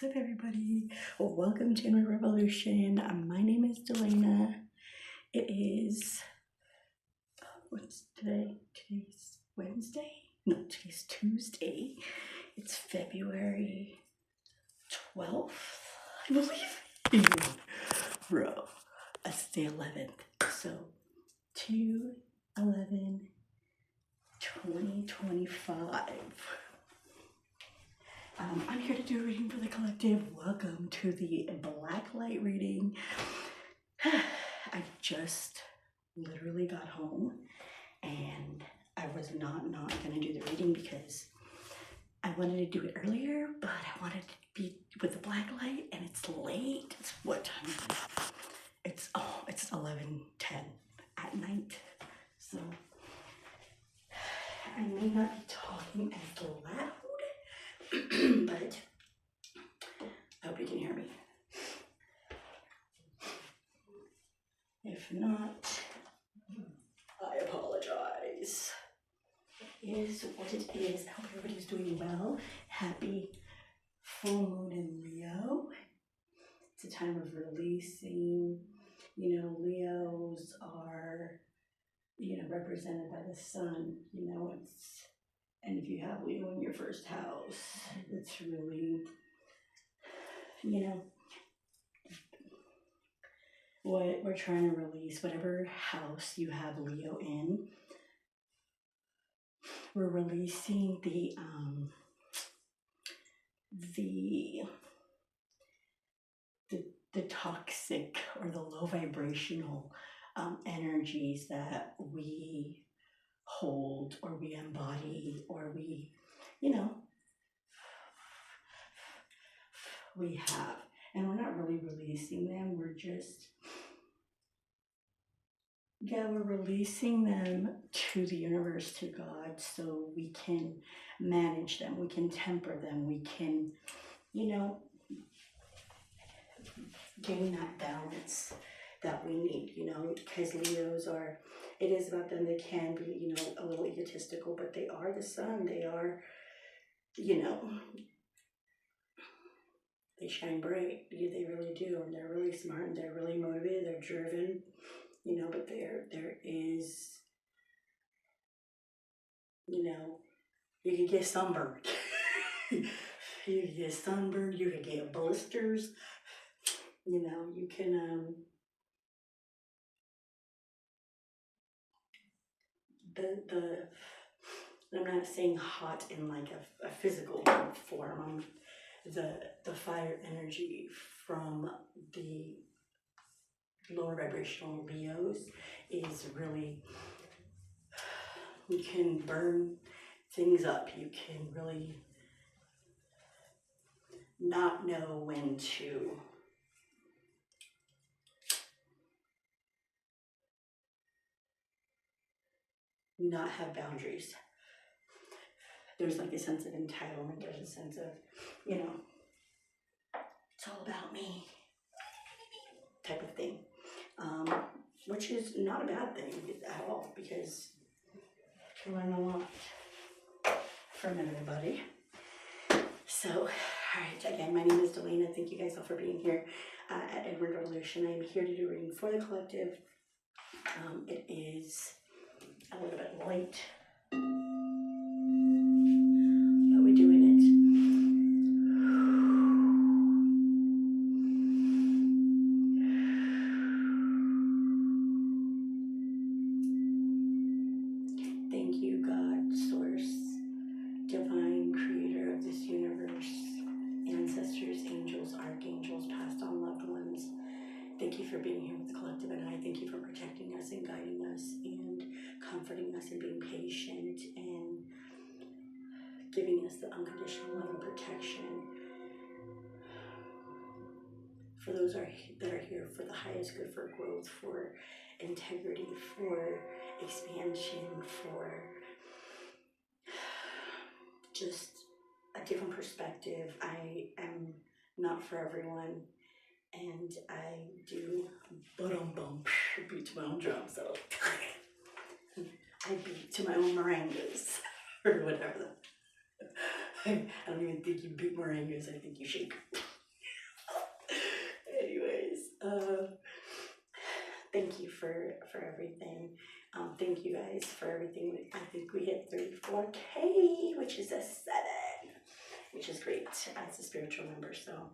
up, everybody? Welcome to my revolution. My name is Delana. It is, what's today? Today's Wednesday? No, today's Tuesday. It's February 12th, I believe. Bro, that's the 11th. So, 2/11/2025. I'm here to do a reading for the collective. Welcome to the black light reading. I just literally got home and I was not going to do the reading because I wanted to do it earlier, but I wanted to be with the black light and it's late. It's what time is it? It's 11:10 at night. So I may not be talking as loud. But I hope you can hear me. If not, I apologize. It is what it is. I hope everybody's doing well. Happy full moon in Leo. It's a time of releasing. Leos are, represented by the sun. And if you have Leo in your first house, it's really, what we're trying to release, whatever house you have Leo in, we're releasing the toxic or the low vibrational energies that we hold or we embody or we have, and we're not really releasing them. We're just we're releasing them to the universe, to God, so we can manage them, we can temper them, we can gain that balance that we need, because Leos are, it is about them. They can be, a little egotistical, but they are the sun. They are, they shine bright. They really do. And they're really smart and they're really motivated. They're driven, but there is, you can get sunburned. You can get sunburned. You can get blisters. You can, I'm not saying hot in like a physical form. The fire energy from the lower vibrational Leos is really, you can burn things up. You can really not know when to not have boundaries. There's like a sense of entitlement. There's a sense of, it's all about me type of thing, which is not a bad thing at all, because you can learn a lot from everybody. So, all right, again, my name is Delana. Thank you guys all for being here at Edward Revolution. I'm here to do a reading for the collective. It is a little bit late, but we're doing it. Thank you, God, Source, Divine Creator of this universe, ancestors, angels, archangels, passed on loved ones. Thank you for being here with the collective, and I thank you for protecting us and guiding us and comforting us and being patient and giving us the unconditional love and protection. For those that are here for the highest good, for growth, for integrity, for expansion, for just a different perspective. I am not for everyone, and I do beat to my own drum, so I beat to my own merengues or whatever. I don't even think you beat merengues. I think you shake. for everything. Thank you guys for everything. I think we hit 34K, which is a 7, which is great as a spiritual member. So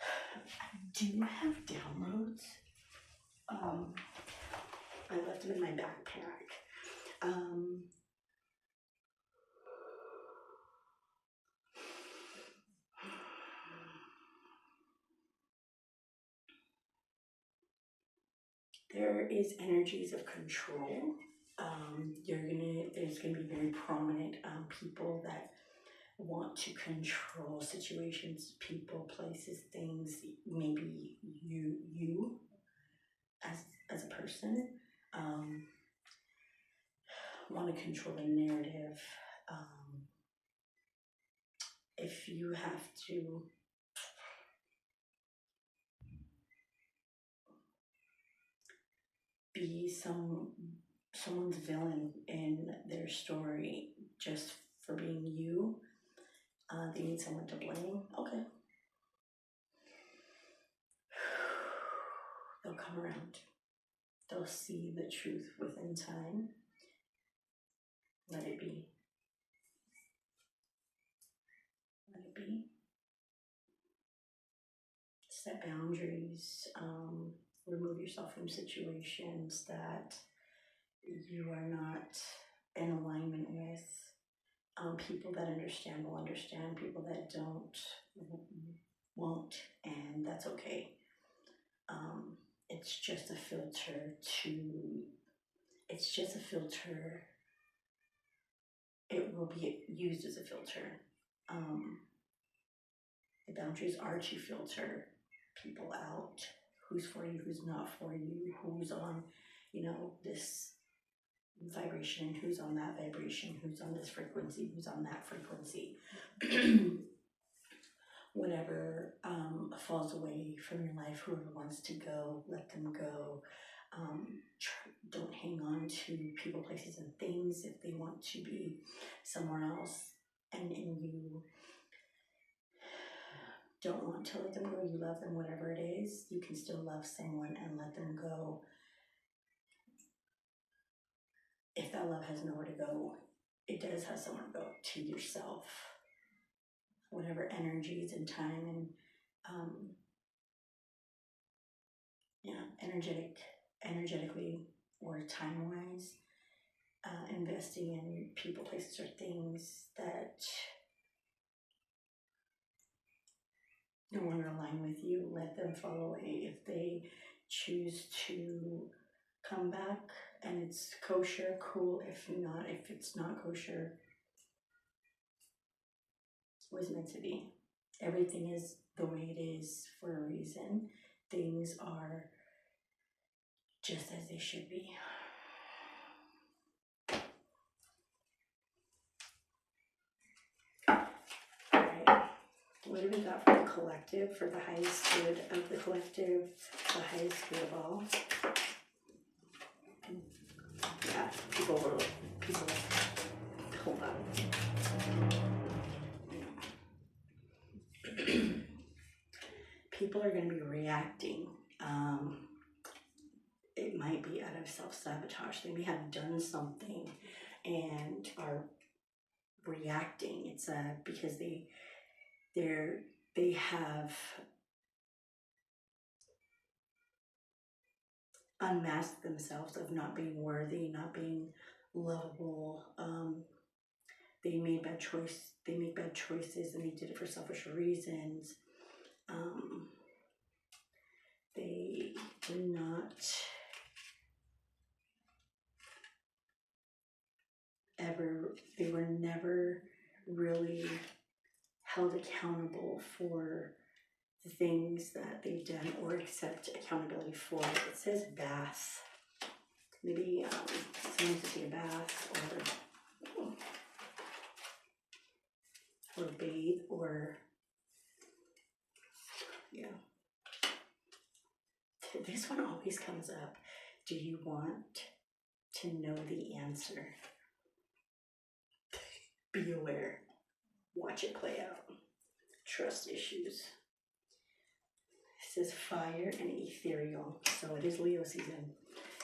I do have downloads. I left them in my backpack. There is energies of control. There's gonna be very prominent people that want to control situations, people, places, things. Maybe you as a person want to control the narrative. If you have to be someone's villain in their story just for being you, they need someone to blame. Okay. They'll come around. They'll see the truth within time. Let it be. Let it be. Set boundaries. Remove yourself from situations that you are not in alignment with. People that understand will understand. People that don't won't, and that's okay. It's just a filter It will be used as a filter. The boundaries are to filter people out. Who's for you, who's not for you, who's on, this vibration, who's on that vibration, who's on this frequency, who's on that frequency. Whatever falls away from your life, whoever wants to go, let them go. Don't hang on to people, places, and things if they want to be somewhere else and you don't want to let them go. You love them, whatever it is. You can still love someone and let them go. If that love has nowhere to go, it does have somewhere to go, to yourself. Whatever energies and time and energetically or time-wise, investing in people, places, or things that no longer align with you, let them fall away. If they choose to come back and it's kosher, cool. If it's not kosher, it was meant to be. Everything is the way it is for a reason. Things are just as they should be. Alright, what do we got for the collective, for the highest good of the collective, the highest good of all? Yeah, people, hold on. People are going to be reacting. It might be out of self-sabotage. They may have done something and are reacting. It's because they have unmasked themselves of not being worthy, not being lovable. They made bad choices, and they did it for selfish reasons. They were never really held accountable for the things that they've done or accept accountability for. It says bath. Maybe someone needs to take a bath or bathe or, yeah. This one always comes up. Do you want to know the answer? Be aware. Watch it play out. Trust issues. This is fire and ethereal, so it is Leo season.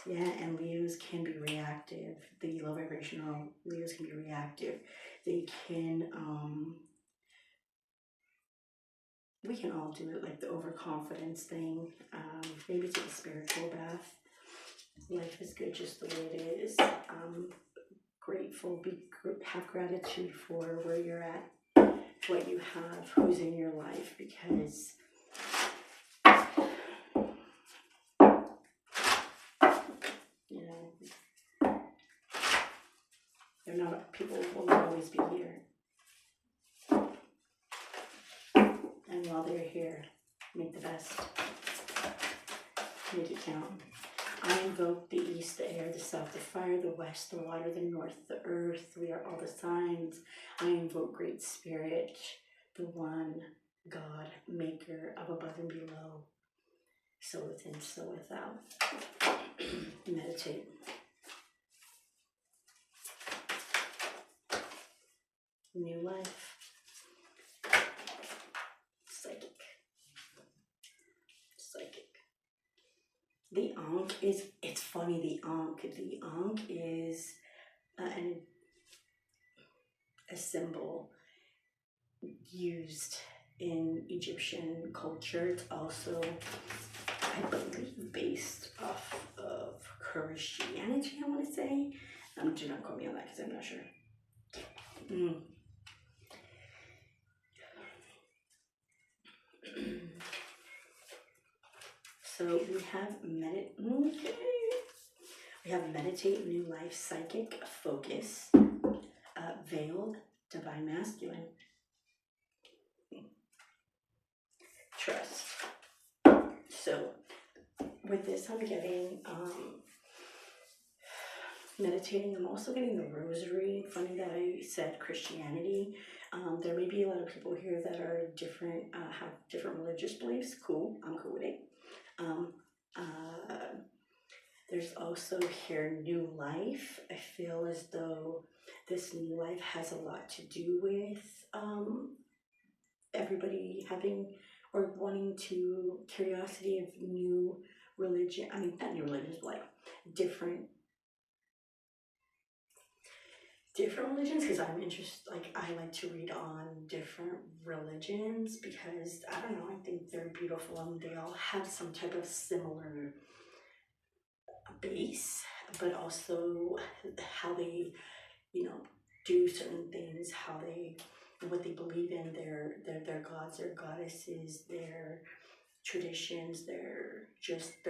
Yeah, and Leos can be reactive. The low vibrational Leos can be reactive. They can, we can all do it, like the overconfidence thing. Maybe take a spiritual bath. Life is good just the way it is. Grateful, have gratitude for where you're at, what you have, who's in your life, because you know they're not, people will not always be here, and while they're here, make the best, make it count. I invoke the east, the air, the south, the fire, the west, the water, the north, the earth. We are all the signs. I invoke Great Spirit, the one God, maker of above and below, so within, so without. Meditate. New life. Psychic. The Ankh is, it's funny, the Ankh is a symbol used in Egyptian culture. It's also, I believe, based off of Christianity, I want to say. Do not quote me on that because I'm not sure. So we have meditate, new life, psychic, focus, veiled, divine masculine, trust. So with this, I'm getting meditating. I'm also getting the rosary. Funny that I said Christianity. There may be a lot of people here that are different, have different religious beliefs. Cool, I'm cool with it. There's also here new life. I feel as though this new life has a lot to do with everybody having or wanting to, curiosity of new religion. I mean, not new religions, but like different religions, because I'm interested, like I like to read on different religions because I don't know, I think they're beautiful and they all have some type of similar base, but also how they, do certain things, what they believe in, their gods, their goddesses, their traditions, their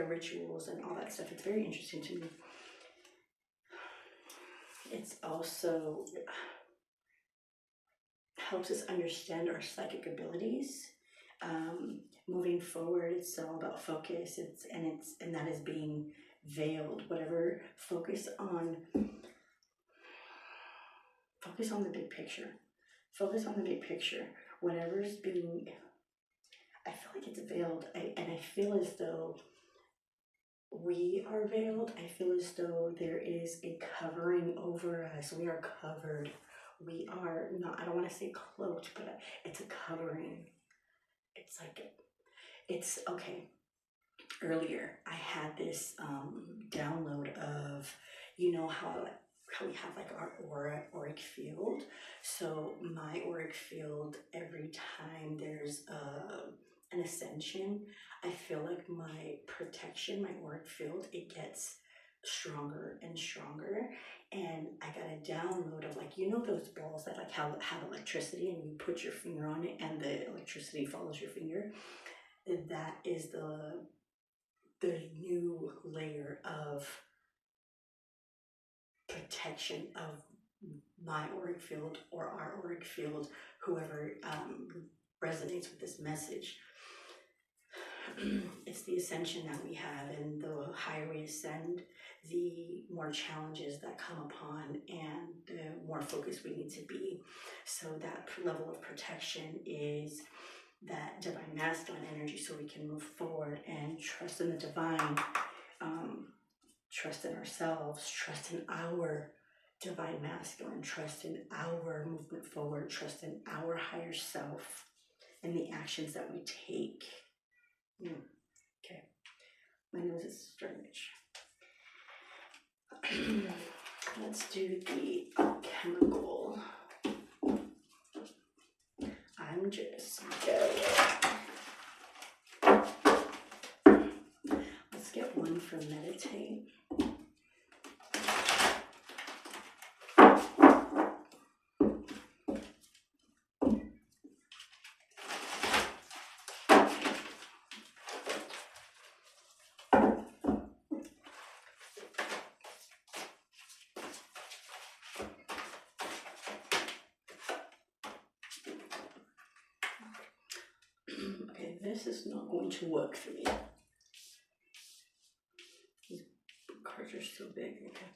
rituals and all that stuff. It's very interesting to me. It's also helps us understand our psychic abilities. Moving forward, it's all about focus. And that is being veiled. Whatever, focus on the big picture. Focus on the big picture. Whatever's being, I feel like it's veiled, and I feel as though we are veiled. I feel as though there is a covering over us. We are covered. We are not, I don't want to say cloaked, but it's a covering. It's like, it's okay. Earlier, I had this download of, how we have like our auric field. So my auric field, every time there's an ascension, I feel like my protection, my auric field, it gets stronger and stronger. And I got a download of like, those balls that like have electricity and you put your finger on it and the electricity follows your finger. That is the new layer of protection of my auric field or our auric field, whoever resonates with this message. It's the ascension that we have, and the higher we ascend, the more challenges that come upon and the more focused we need to be. So that level of protection is that divine masculine energy, so we can move forward and trust in the divine, trust in ourselves, trust in our divine masculine, trust in our movement forward, trust in our higher self and the actions that we take. Okay, my nose is starting to itch. Let's do the alchemical. I'm just going. Let's get one for meditate. Okay, this is not going to work for me. These cards are so big. Okay.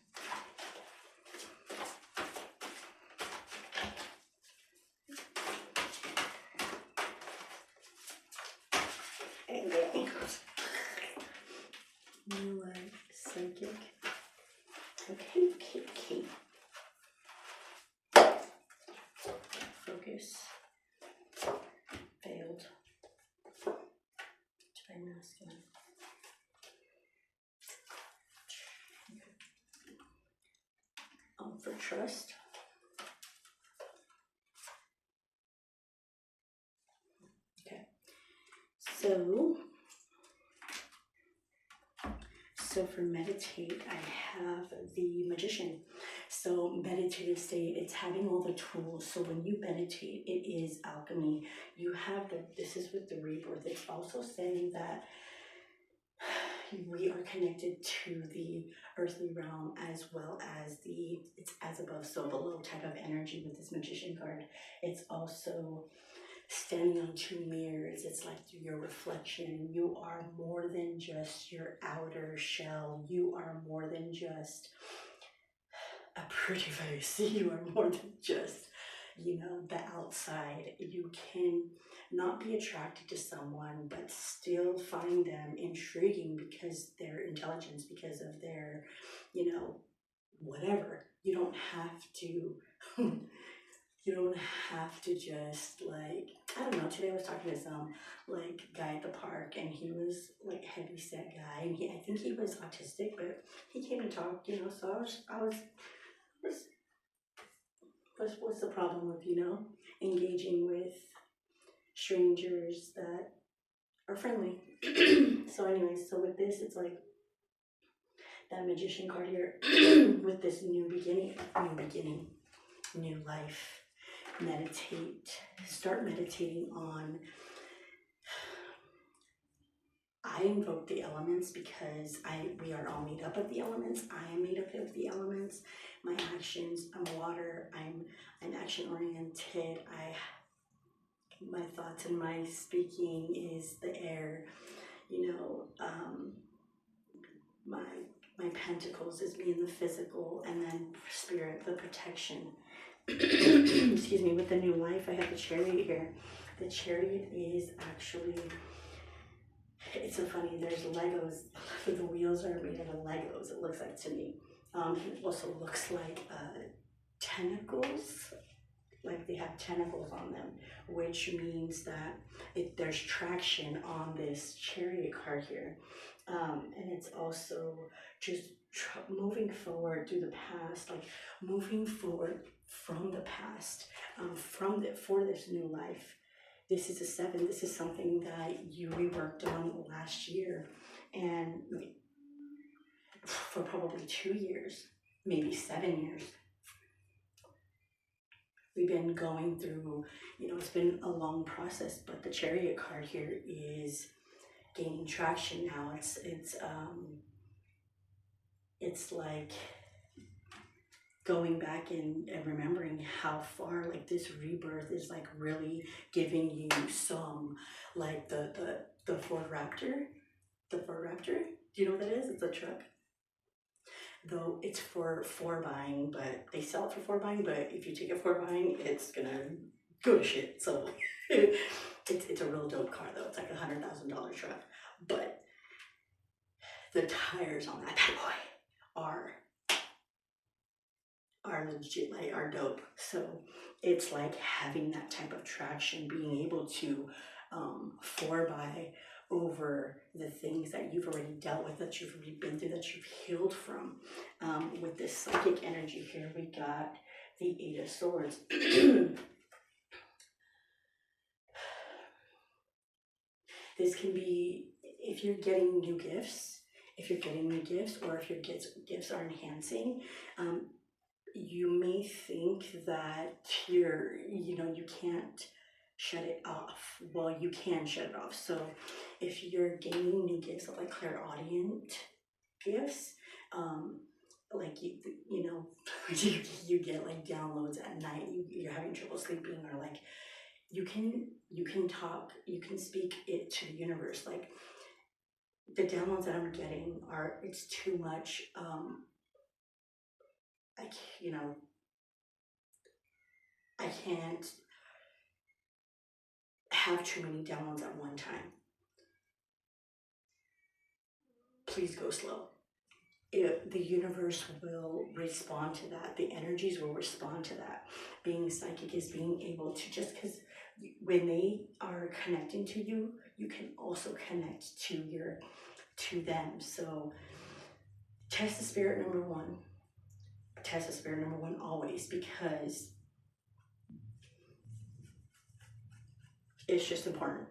Okay. New life, psychic. Okay. Focus. Failed. Divine masculine. For trust. Okay. So for meditate, I have the magician. So meditative state, it's having all the tools. So when you meditate, it is alchemy. You have this is with the rebirth. It's also saying that we are connected to the earthly realm as well as it's as above, so below type of energy with this magician card. It's also standing on two mirrors. It's like your reflection. You are more than just your outer shell. You are more than just a pretty face. You are more than just, the outside. You can not be attracted to someone, but still find them intriguing because their intelligence, because of their, whatever. You don't have to. You don't have to just I don't know. Today I was talking to some guy at the park, and he was heavy set guy, and I think he was autistic, but he came and talked, So what's the problem with engaging with strangers that are friendly? So anyways, so with this, it's like that magician card here with this new beginning, new life. Meditate, start meditating on. I invoke the elements because we are all made up of the elements. I am made up of the elements. My actions, I'm water, I'm action oriented. My thoughts and my speaking is the air, my pentacles is me in the physical, and then spirit, the protection. Excuse me, with the new life, I have the chariot here. The chariot is actually, it's so funny, there's Legos, the wheels are made out of Legos, it looks like to me. It also looks like tentacles, like they have tentacles on them, which means that there's traction on this chariot card here. And it's also just moving forward through the past, moving forward from the past, for this new life. This is a 7. This is something that you reworked on last year, and for probably 2 years, maybe 7 years. We've been going through, it's been a long process, but the chariot card here is gaining traction now. It's like going back and remembering how far this rebirth is really giving you some the Ford Raptor. The Ford Raptor, do you know what that is? It's a truck. Though it's for buying, but they sell it for 4 buying, but if you take it for buying, it's gonna go to shit. So it's a real dope car though. It's like $100,000 truck, but the tires on that bad boy are legit, are dope. So it's like having that type of traction, being able to 4 by over the things that you've already dealt with, that you've already been through, that you've healed from. With this psychic energy here, we got the Eight of Swords. This can be if you're getting new gifts, or if your gifts are enhancing. You may think that you can't shut it off. Well, you can shut it off. So if you're gaining new gifts, like clairaudient gifts, like you get like downloads at night, you're having trouble sleeping, or like you can talk, you can speak it to the universe. Like the downloads that I'm getting it's too much. I can't have too many downloads at one time. Please go slow. The universe will respond to that. The energies will respond to that. Being psychic is being able to, just because when they are connecting to you, you can also connect to them. So test the spirit number one. Test the spirit number one always, because it's just important.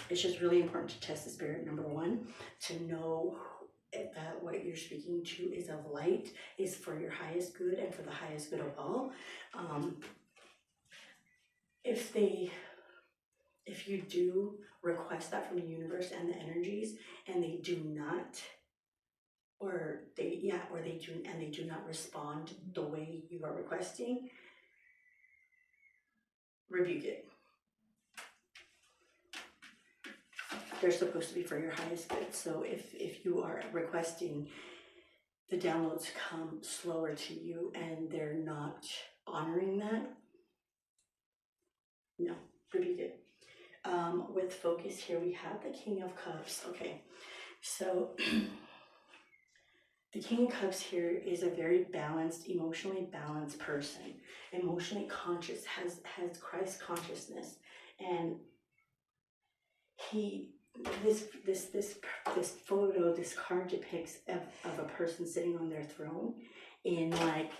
It's just really important to test the spirit number one, to know that what you're speaking to is of light, is for your highest good and for the highest good of all. If you do request that from the universe and the energies, and they do not, they do not respond the way you are requesting, rebuke it. They're supposed to be for your highest good. So if you are requesting the downloads to come slower to you and they're not honoring that, no, rebuke it. With focus here, we have the King of Cups. Okay, so the King of Cups here is a very balanced, emotionally balanced person, emotionally conscious, has Christ consciousness, and this photo, this card depicts of a person sitting on their throne in like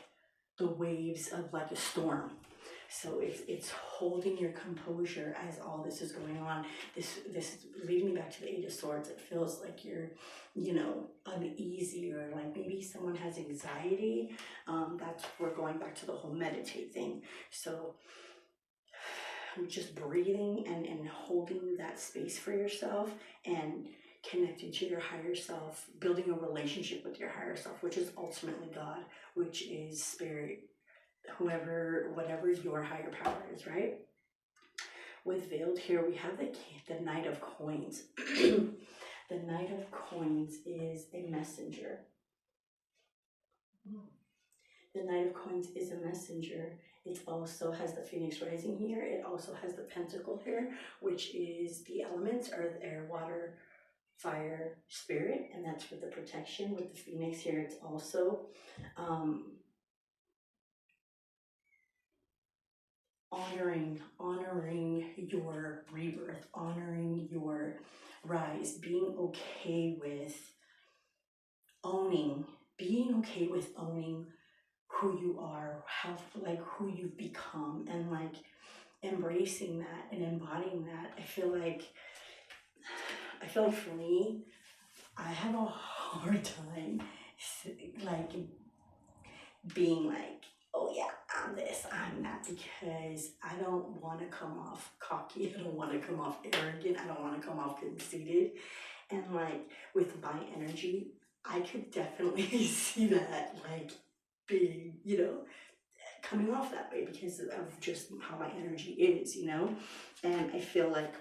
the waves of like a storm. So it's holding your composure as all this is going on. This is leading me back to the Eight of Swords. It feels like you're, uneasy, or like maybe someone has anxiety. We're going back to the whole meditate thing. So just breathing and holding that space for yourself and connecting to your higher self, building a relationship with your higher self, which is ultimately God, which is spirit, whatever your higher power is, right? With veiled here, we have the Knight of Coins. The Knight of Coins is a messenger. The Knight of Coins is a messenger. It also has the Phoenix rising here. It also has the Pentacle here, which is the elements, earth, air, water, fire, spirit, and that's for the protection. With the Phoenix here, it's also honoring your rebirth, honoring your rise, being okay with owning who you are, who you've become, and like embracing that and embodying that. I feel like for me, I have a hard time like being like, oh yeah, I'm this, I'm that, because I don't want to come off cocky, I don't want to come off arrogant, I don't want to come off conceited. And like with my energy, I could definitely see that like being, coming off that way because of just how my energy is, and I feel like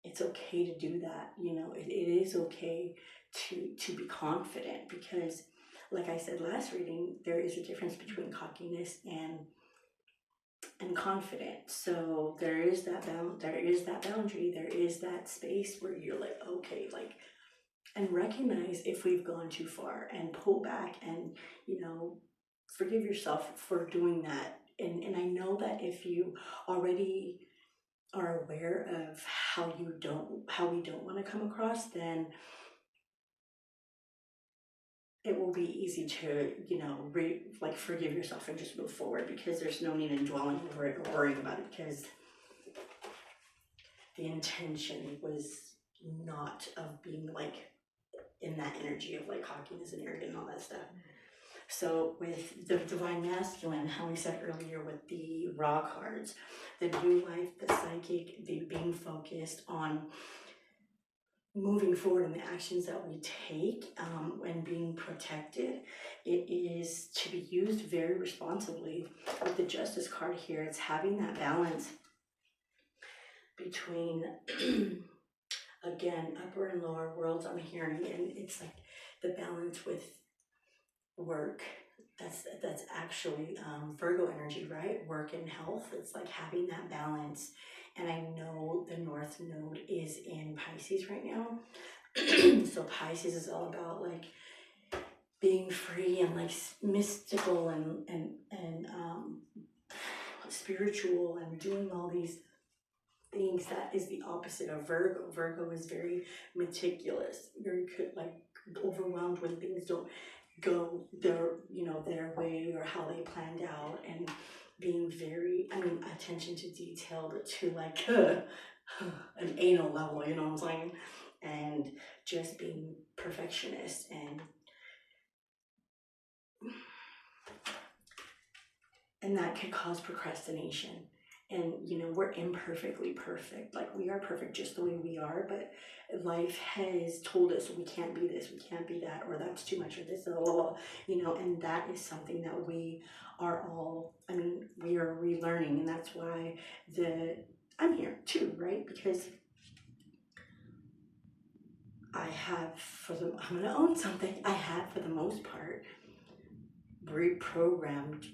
it's okay to do that. It is okay to be confident, because like I said last reading, there is a difference between cockiness and confident. So there is that boundary, there is that space where you're like, okay, like, and recognize if we've gone too far and pull back and, forgive yourself for doing that. And I know feel that if you already are aware of how we don't want to come across, then it will be easy to, you know, forgive yourself and just move forward, because there's no need in dwelling over it or worrying about it, because the intention was not of being like in that energy of like cockiness and arrogant and all that stuff. So with the divine masculine, how we said earlier with the raw cards, the new life, the psychic, the being focused on moving forward in the actions that we take, and being protected, it is to be used very responsibly. With the Justice card here, it's having that balance between again, upper and lower worlds I'm hearing, and it's like the balance with work. That's actually Virgo energy, right? Work and health. It's like having that balance. And I know the North Node is in Pisces right now. So Pisces is all about like being free and like mystical and spiritual and doing all these things. That is the opposite of Virgo. Virgo is very meticulous, very like overwhelmed when things don't go their way or how they planned out, and being very, attention to detail, but to like an anal level, you know what I'm saying? And just being perfectionist, and that could cause procrastination. And we're imperfectly perfect. Like, we are perfect just the way we are, but life has told us we can't be this, we can't be that, or that's too much, or this, blah, blah, blah, and that is something that we are all, we are relearning. And that's why I'm here too, right? Because I'm gonna own something. I have, for the most part, reprogrammed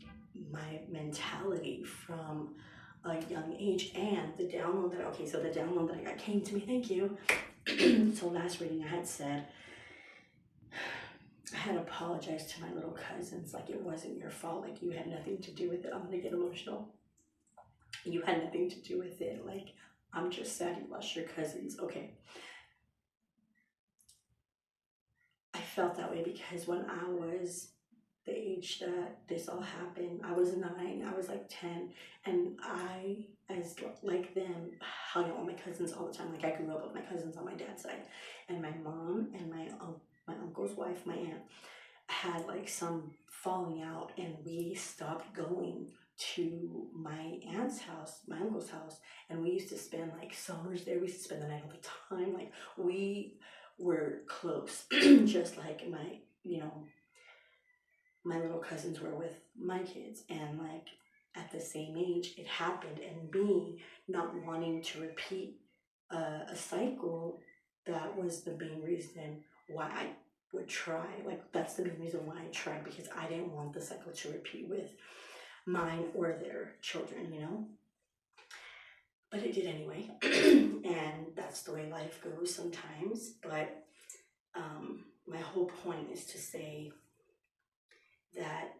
my mentality from a young age. And the download that I got came to me, thank you. So last reading I had said, I had apologized to my little cousins, like it wasn't your fault, like you had nothing to do with it. I'm gonna get emotional. You had nothing to do with it, like I'm just sad you lost your cousins. Okay. I felt that way because when I was the age that this all happened, I was 9, I was like 10, and I, as like them, hung out with my cousins all the time. Like, I grew up with my cousins on my dad's side, and my mom and my uncle's wife, my aunt, had like some falling out, and we stopped going to my aunt's house, my uncle's house, and we used to spend like summers there. We used to spend the night all the time. Like, we were close, just like my little cousins were with my kids. And like, at the same age it happened, and me not wanting to repeat a cycle, that was the main reason why I would try. Like, that's the main reason why I tried, because I didn't want the cycle to repeat with mine or their children, but it did anyway. And that's the way life goes sometimes. But my whole point is to say that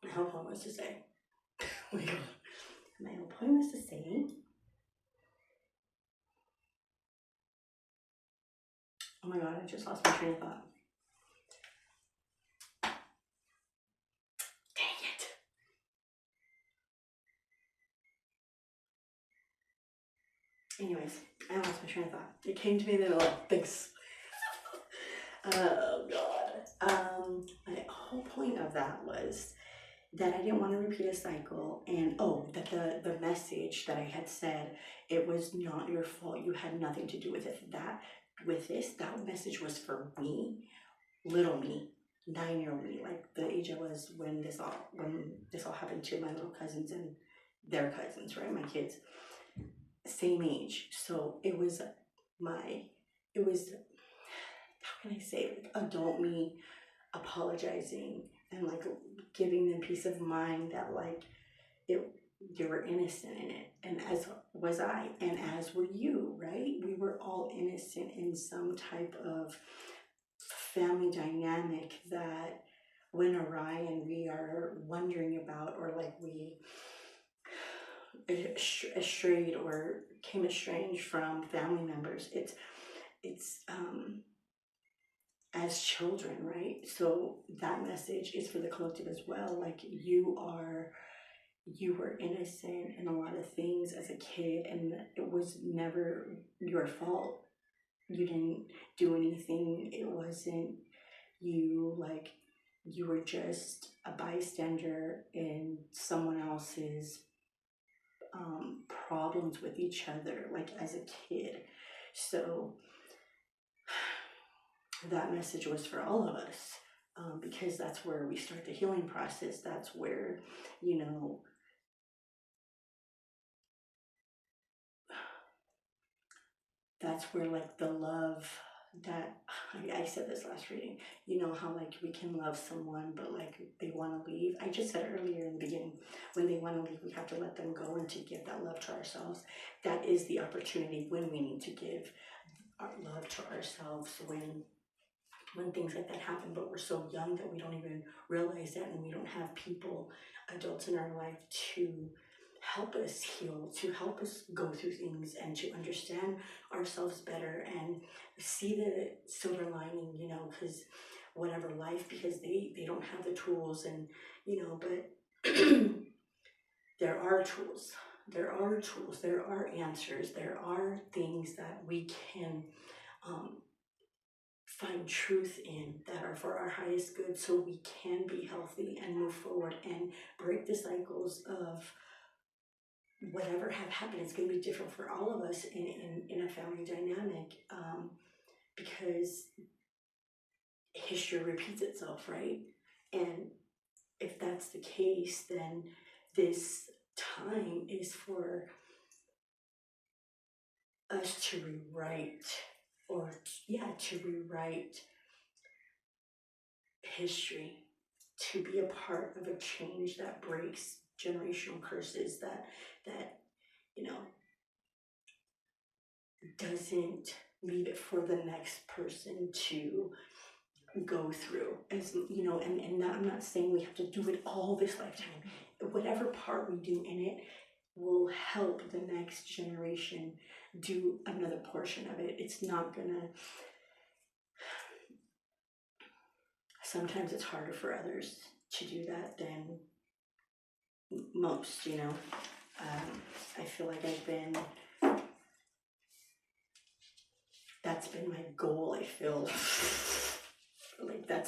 my whole point was to say, oh my God. My whole point was to say, oh my God, I just lost my train of thought. Dang it. Anyways, I lost my train of thought. It came to me then, like, thanks. Oh God. My whole point of that was that I didn't want to repeat a cycle, and that the message that I had said, it was not your fault, you had nothing to do with it. That message was for me, little me, 9-year-old me, like the age I was when this all happened to my little cousins and their cousins, right? My kids, same age. So it was how can I say, like, adult me apologizing and like giving them peace of mind that like they were innocent in it, and as was I, and as were you, right? We were all innocent in some type of family dynamic that went awry and we are wondering about, or like we strayed or came estranged from family members, it's as children, right? So that message is for the collective as well. Like you were innocent in a lot of things as a kid, and it was never your fault. You didn't do anything. It wasn't you, like you were just a bystander in someone else's problems with each other, like as a kid. So that message was for all of us, because that's where we start the healing process. That's where, you know, that's where like the love that I said this last reading, you know how like we can love someone but like they want to leave. I just said earlier in the beginning, when they want to leave, we have to let them go and to give that love to ourselves. That is the opportunity when we need to give our love to ourselves, when things like that happen, but we're so young that we don't even realize that, and we don't have people, adults in our life, to help us heal, to help us go through things and to understand ourselves better and see the silver lining, you know, because whatever life, because they don't have the tools, and you know, but there are tools, there are answers, there are things that we can find truth in, that are for our highest good, so we can be healthy and move forward and break the cycles of whatever have happened. It's going to be different for all of us in a family dynamic, because history repeats itself, right? And if that's the case, then this time is for us to rewrite, or to rewrite history, to be a part of a change that breaks generational curses, that you know, doesn't leave it for the next person to go through, as you know. And not, I'm not saying we have to do it all this lifetime. Whatever part we do in it will help the next generation do another portion of it. It's not gonna, sometimes it's harder for others to do that than most, you know. I feel like that's been my goal. I feel like that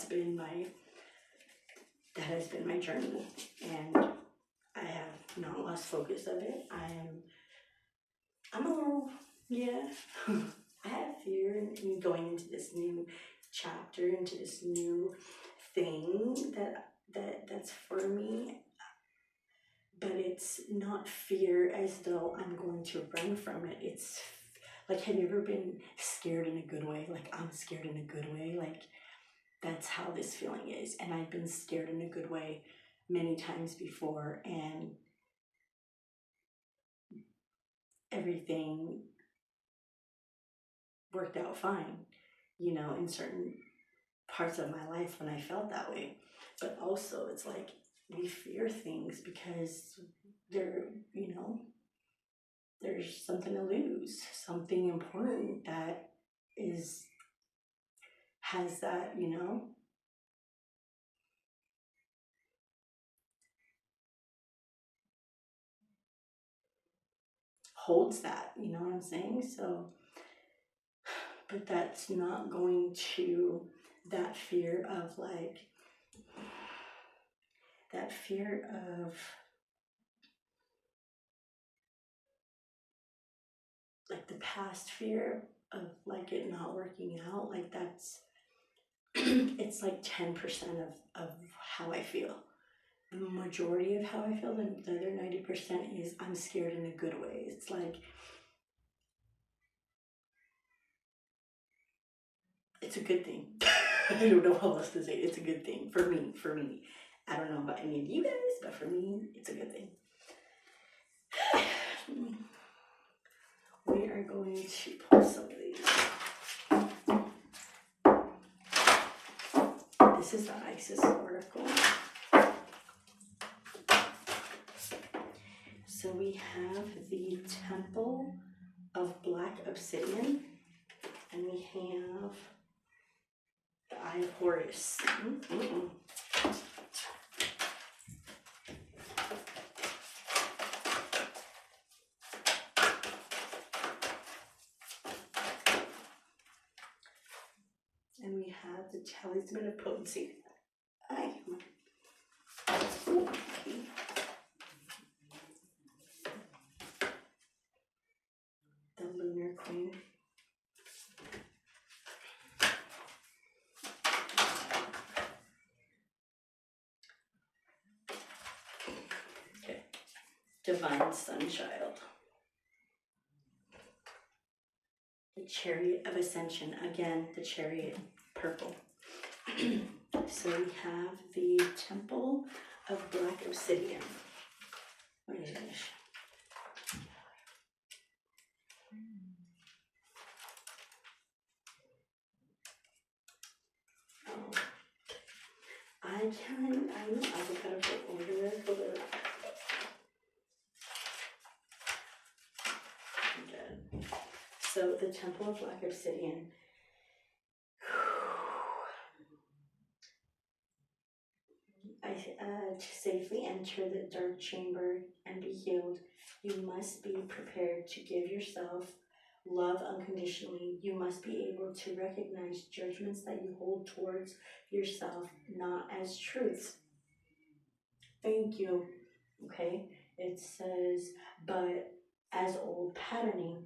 has been my journey, and I have not lost focus of it. I'm a little, yeah, I have fear in going into this new chapter, into this new thing that's for me. But it's not fear as though I'm going to run from it. It's like, have you ever been scared in a good way? Like, I'm scared in a good way. Like, that's how this feeling is. And I've been scared in a good way many times before, and everything worked out fine, you know, in certain parts of my life when I felt that way. But also, it's like we fear things because they're, you know, there's something to lose, something important that has that, you know, holds that, you know what I'm saying? So, but that's not going to, that fear of like, that fear of like the past fear of like it not working out, like that's, it's like 10% of how I feel. The majority of how I feel, the other 90% is I'm scared in a good way. It's like, it's a good thing. I don't know how else to say it. It's a good thing for me. I don't know about any of you guys, but for me, it's a good thing. We are going to pull some of these. This is the ISIS oracle. So we have the Temple of Black Obsidian, and we have the Eye of Horus. And we have the Talisman of Potency. The Lunar Queen. Okay. Divine Sunchild. The Chariot of Ascension. Again, the Chariot. Purple. So we have the Temple of Black Obsidian. What is this? Oh. I can kind of go over there for the. I'm dead. So the Temple of Black Obsidian. To safely enter the dark chamber and be healed, you must be prepared to give yourself love unconditionally. You must be able to recognize judgments that you hold towards yourself not as truths. Thank you. Okay, it says, but as old patterning.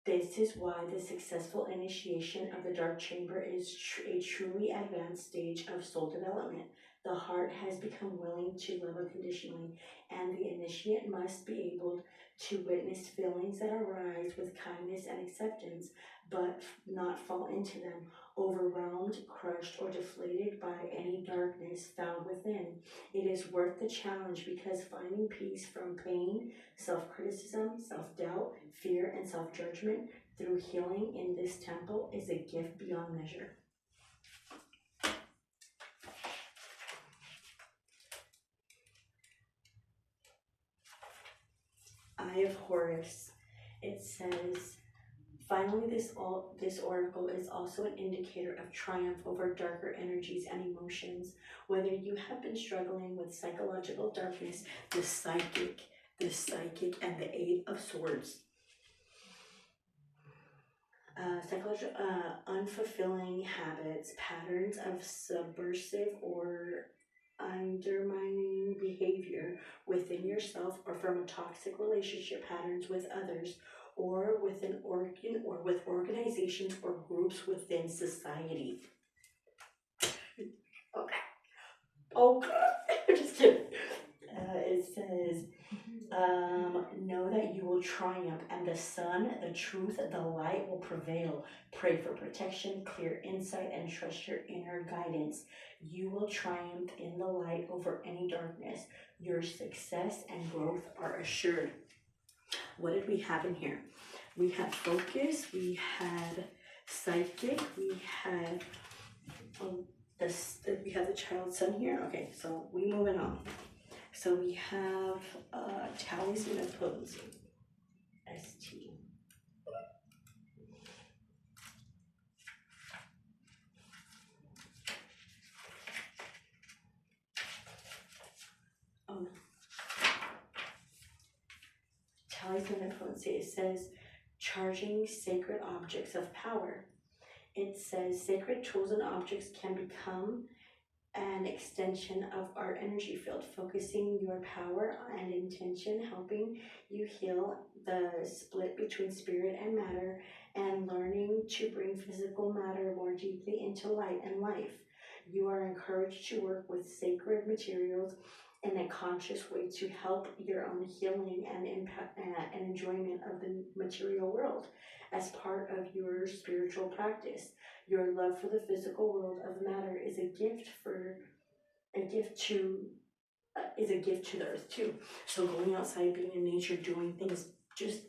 This is why the successful initiation of the dark chamber is a truly advanced stage of soul development. The heart has become willing to love unconditionally, and the initiate must be able to witness feelings that arise with kindness and acceptance, but not fall into them, overwhelmed, crushed, or deflated by any darkness found within. It is worth the challenge because finding peace from pain, self-criticism, self-doubt, fear, and self-judgment through healing in this temple is a gift beyond measure. Eye of Horus. It says, finally, this oracle is also an indicator of triumph over darker energies and emotions. Whether you have been struggling with psychological darkness, the psychic, and the Eight of Swords. Psychological, unfulfilling habits, patterns of subversive or undermining behavior within yourself, or from a toxic relationship patterns with others, or with an organ, or with organizations or groups within society. Okay, just kidding. It says, know that you will triumph, and the sun, the truth, the light will prevail. Pray for protection, clear insight, and trust your inner guidance. You will triumph in the light over any darkness. Your success and growth are assured. What did we have in here? We had focus, we had psychic, we had we have the child sun here. Okay, so we moving on. So we have Talisman of Potency, ST. Oh no. Talisman of Potency, it says, charging sacred objects of power. It says, sacred tools and objects can become an extension of our energy field, focusing your power and intention, helping you heal the split between spirit and matter, and learning to bring physical matter more deeply into light and life. You are encouraged to work with sacred materials in a conscious way to help your own healing and impact and enjoyment of the material world as part of your spiritual practice. Your love for the physical world of matter is a gift to the earth too. So going outside, being in nature, doing things, just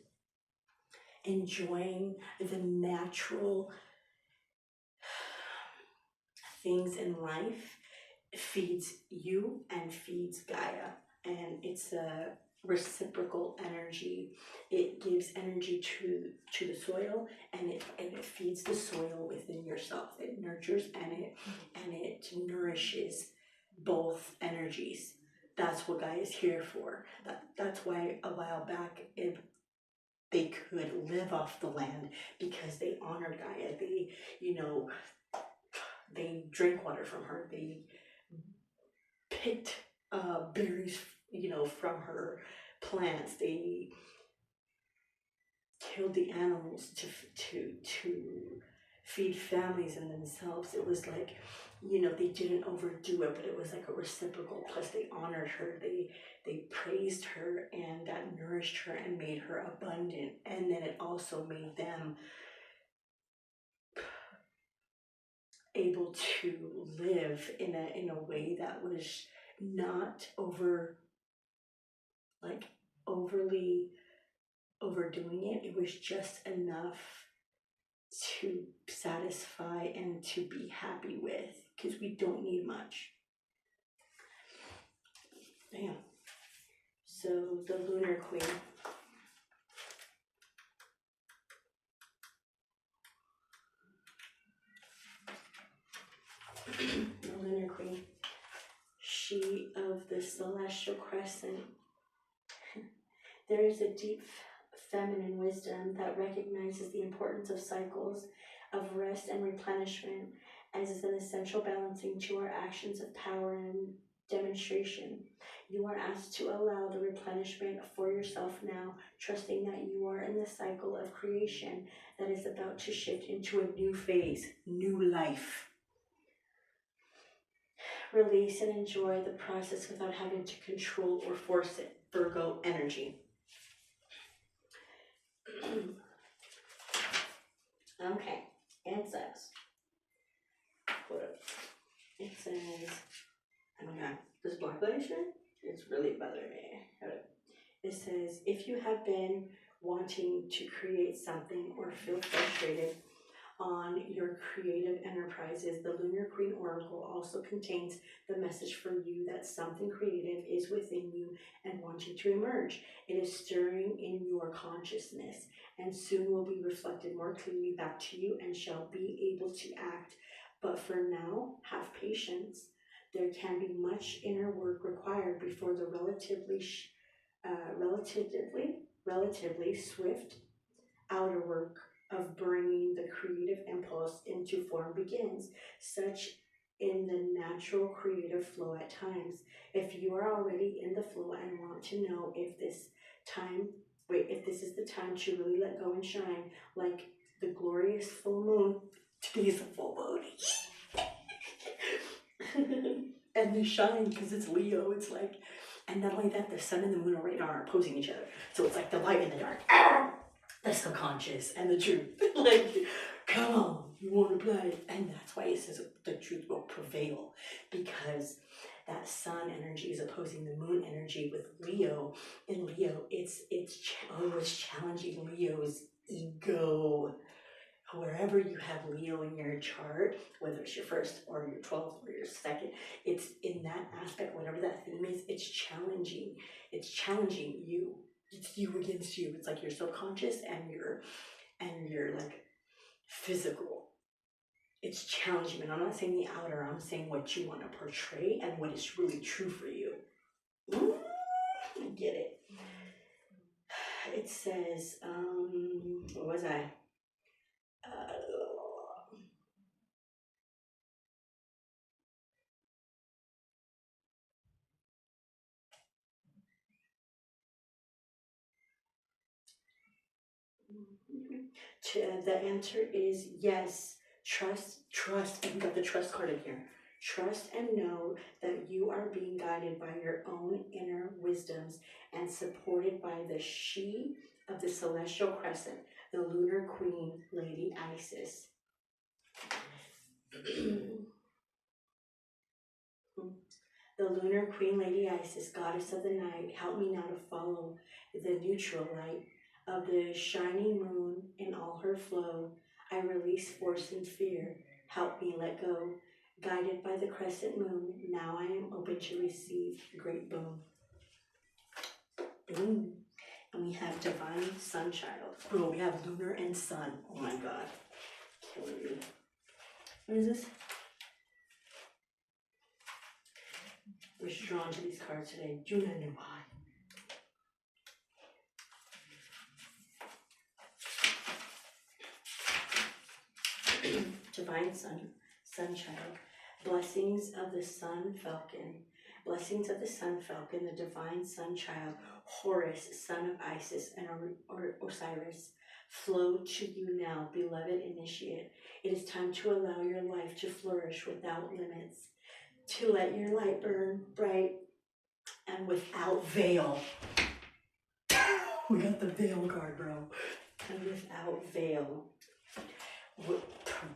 enjoying the natural things in life feeds you and feeds Gaia, and it's a reciprocal energy. It gives energy to the soil, and it feeds the soil within yourself. It nurtures and it nourishes both energies. That's what Gaia is here for. That's why a while back they could live off the land, because they honored Gaia. They drank water from her. They picked berries, from her plants. They killed the animals to feed families and themselves. It was like, they didn't overdo it, but it was like a reciprocal. Plus, they honored her. They praised her, and that nourished her and made her abundant. And then it also made them able to live in a way that was not overly overdoing it. It was just enough to satisfy and to be happy with, because we don't need much. Damn. So the Lunar Queen. The Lunar Queen. She of the celestial crescent. There is a deep feminine wisdom that recognizes the importance of cycles of rest and replenishment as is an essential balancing to our actions of power and demonstration. You are asked to allow the replenishment for yourself now, trusting that you are in the cycle of creation that is about to shift into a new phase, new life. Release and enjoy the process without having to control or force it. Virgo energy. Okay, it says, it says, oh my god, this black light shirt, it's really bothering me. It says, if you have been wanting to create something or feel frustrated on your creative enterprises, the Lunar Queen Oracle also contains the message for you that something creative is within you and wanting to emerge. It is stirring in your consciousness and soon will be reflected more clearly back to you and shall be able to act. But for now, have patience. There can be much inner work required before the relatively swift outer work of bringing the creative impulse into form begins, such in the natural creative flow at times. If you are already in the flow and want to know if this is the time to really let go and shine, like the glorious full moon, today's a full moon, and they shine because it's Leo. It's like, and not only that, the sun and the moon right now are opposing each other, so it's like the light and the dark. The subconscious and the truth. Like, come on, you want to play. And that's why it says the truth will prevail, because that sun energy is opposing the moon energy with Leo. In Leo, it's challenging Leo's ego. Wherever you have Leo in your chart, whether it's your first or your 12th or your second, it's in that aspect, whatever that theme is, it's challenging. It's challenging you. It's you against you. It's like your subconscious and your like physical. It's challenging. And I'm not saying the outer, I'm saying what you want to portray and what is really true for you. I get it. It says, what was I? The answer is yes. Trust, and we got the trust card in here. Trust and know that you are being guided by your own inner wisdoms and supported by the she of the celestial crescent, the Lunar Queen, Lady Isis. The Lunar Queen, Lady Isis, goddess of the night, help me now to follow the neutral light of the shining moon in all her flow. I release force and fear. Help me let go. Guided by the crescent moon, now I am open to receive the great boon. Boom. And we have divine sunchild. Bro, we have lunar and sun. Oh my god. Killing me. What is this? We're drawn to these cards today. June and why. Divine sunchild. Blessings of the sun falcon. Blessings of the sun falcon, the divine sunchild, Horus, son of Isis and Osiris, flow to you now, beloved initiate. It is time to allow your life to flourish without limits, to let your light burn bright and without veil. We got the veil card, bro. And without veil.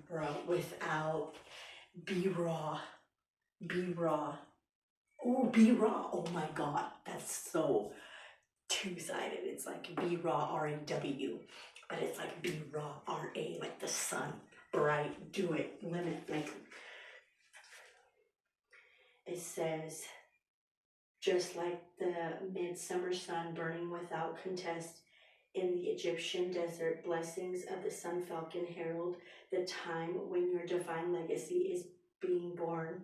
Bro, without, be raw. Be raw. Oh, be raw. Oh my god, that's so two-sided. It's like be raw, R-A-W, but it's like be raw, R-A, like the sun, bright, do it, limit. Like it says, just like the midsummer sun burning without contest in the Egyptian desert, blessings of the sun falcon herald the time when your divine legacy is being born.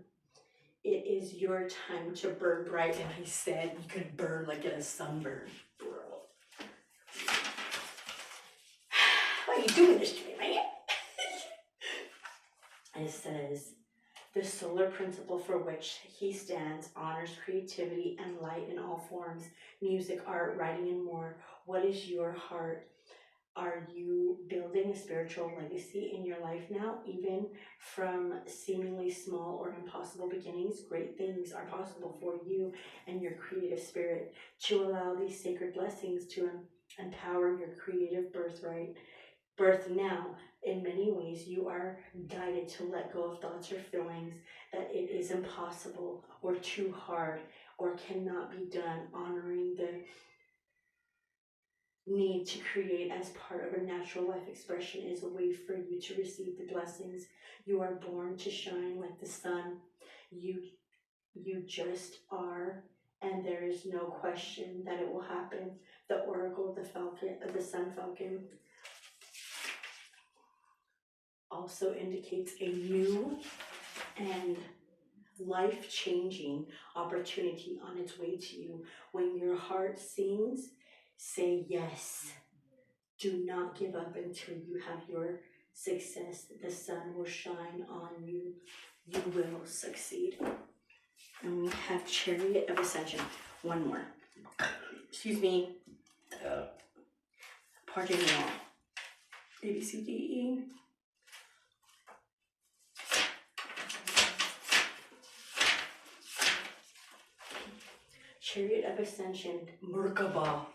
It is your time to burn bright. And I said you could burn like in a sunburn, bro. Why are you doing this to me, man? It says, the solar principle for which he stands honors creativity and light in all forms, music, art, writing, and more. What is your heart? Are you building a spiritual legacy in your life now? Even from seemingly small or impossible beginnings, great things are possible for you and your creative spirit. To allow these sacred blessings to empower your creative birth now. In many ways, you are guided to let go of thoughts or feelings that it is impossible or too hard or cannot be done, honoring the need to create as part of a natural life expression is a way for you to receive the blessings. You are born to shine like the sun. You just are, and there is no question that it will happen. The oracle of the falcon, of the sun falcon, also indicates a new and life-changing opportunity on its way to you. When your heart sings, say yes. Do not give up until you have your success. The sun will shine on you. You will succeed. And we have Chariot of Ascension. One more. Excuse me. Pardon me all. A, B, C, D, E. Chariot of Ascension, Merkaba.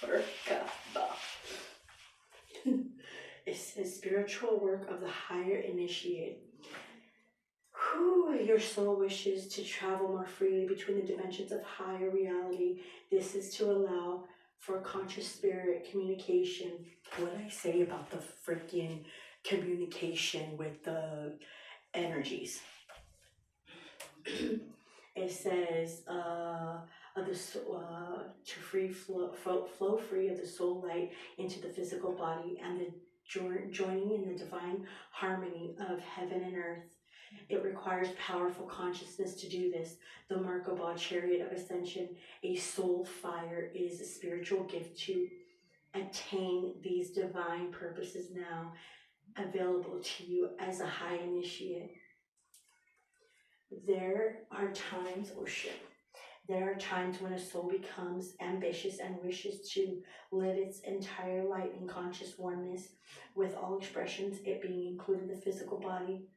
Merkaba. It says spiritual work of the higher initiate. Your soul wishes to travel more freely between the dimensions of higher reality. This is to allow for conscious spirit communication. What I say about the freaking communication with the energies. It says to flow free of the soul light into the physical body and the joining in the divine harmony of heaven and earth. It requires powerful consciousness to do this. The Merkaba Chariot of Ascension, a soul fire, is a spiritual gift to attain these divine purposes now, available to you as a high initiate. There are times when a soul becomes ambitious and wishes to live its entire life in conscious oneness with all expressions, it being included the physical body.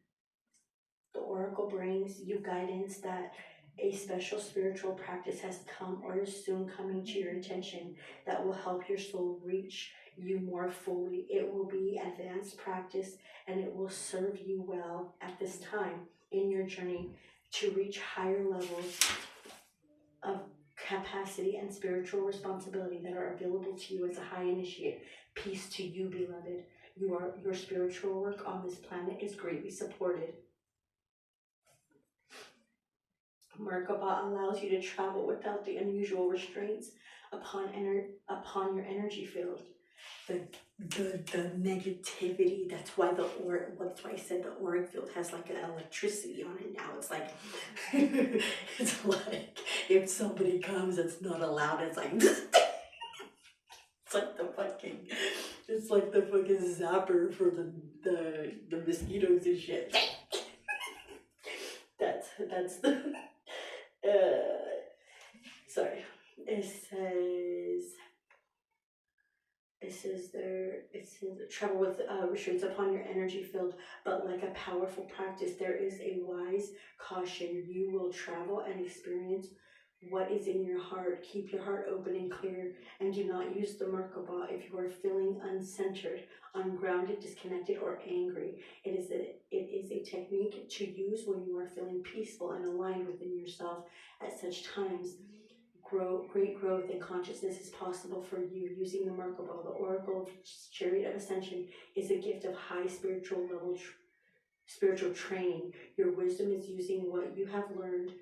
The oracle brings you guidance that a special spiritual practice has come or is soon coming to your attention that will help your soul reach you more fully. It will be advanced practice and it will serve you well at this time in your journey to reach higher levels of capacity and spiritual responsibility that are available to you as a high initiate. Peace to you, beloved. Your spiritual work on this planet is greatly supported. Merkaba allows you to travel without the unusual restraints upon your energy field. The negativity. That's why that's why I said the auric field has like an electricity on it now. It's like it's like if somebody comes that's not allowed, it's like it's like the fucking zapper for the mosquitoes and shit. That's the sorry. It says travel with restraints upon your energy field, but like a powerful practice, there is a wise caution. You will travel and experience what is in your heart. Keep your heart open and clear, and do not use the Merkaba if you are feeling uncentered, ungrounded, disconnected, or angry. It is a technique to use when you are feeling peaceful and aligned within yourself. At such times, great growth and consciousness is possible for you using the Merkaba. The Oracle of Chariot of Ascension is a gift of high spiritual level spiritual training. Your wisdom is using what you have learned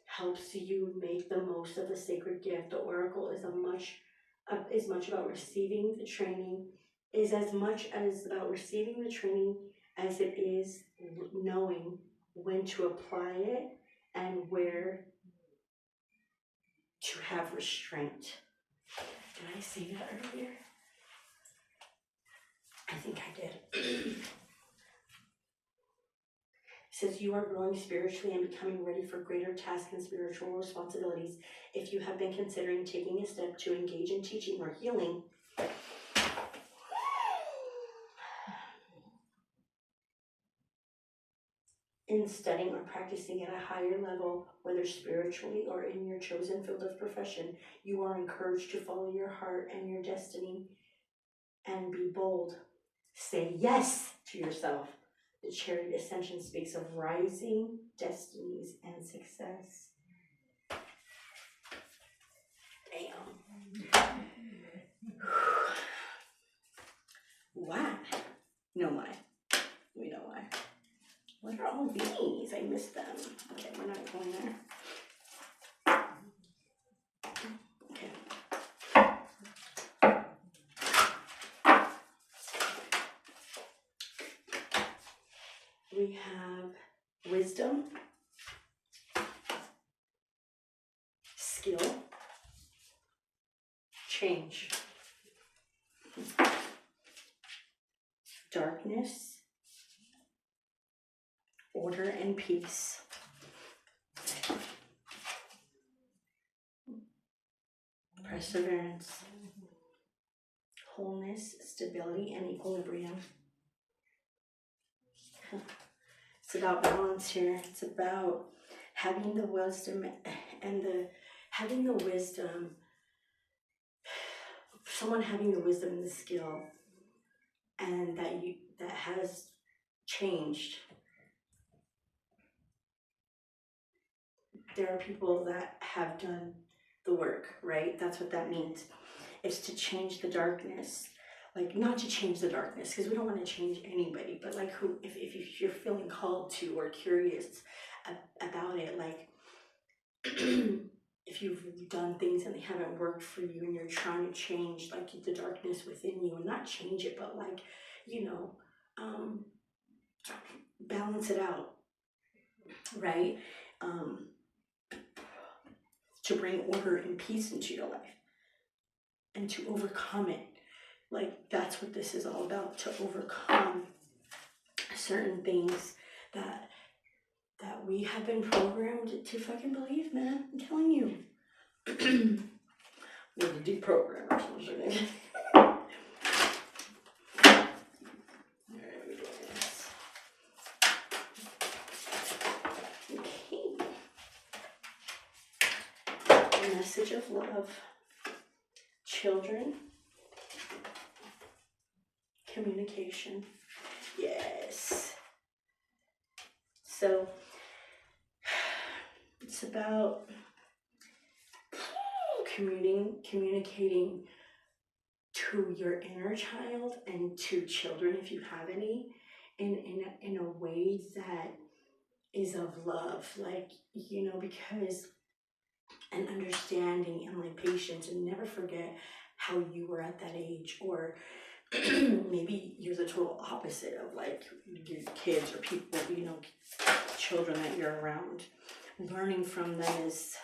helps you make the most of the sacred gift. The Oracle is as much about receiving the training as it is knowing when to apply it and where to have restraint. Did I say that earlier? I think I did. It says you are growing spiritually and becoming ready for greater tasks and spiritual responsibilities. If you have been considering taking a step to engage in teaching or healing, in studying or practicing at a higher level, whether spiritually or in your chosen field of profession, you are encouraged to follow your heart and your destiny and be bold. Say yes to yourself. The Chariot Ascension speaks of rising destinies and success. Damn. Why? No, why? We know why. What are all these? I missed them. Okay, we're not going there. Okay. We have wisdom, skill, change, darkness, order and peace, perseverance, wholeness, stability, and equilibrium. It's about balance here. It's about having the wisdom someone having the wisdom and the skill, and that has changed. There are people that have done the work, right? That's what that means. It's to change the darkness. Like, not to change the darkness, because we don't want to change anybody, but like if you're feeling called to or curious about it, like if you've done things and they haven't worked for you and you're trying to change like the darkness within you, and not change it, but like, balance it out, right? To bring order and peace into your life and to overcome it. Like, that's what this is all about, to overcome certain things that we have been programmed to fucking believe, man. I'm telling you. We're the deprogrammers. Alright, we're doing this. Okay. Message of love. Children. Communication. Yes. So it's about communicating to to your inner child and to children, if you have any, in a way that is of love, like, you know, because, and understanding and like patience, and never forget how you were at that age, or maybe you're the total opposite of like your kids or people, you know, children that you're around. Learning from them is,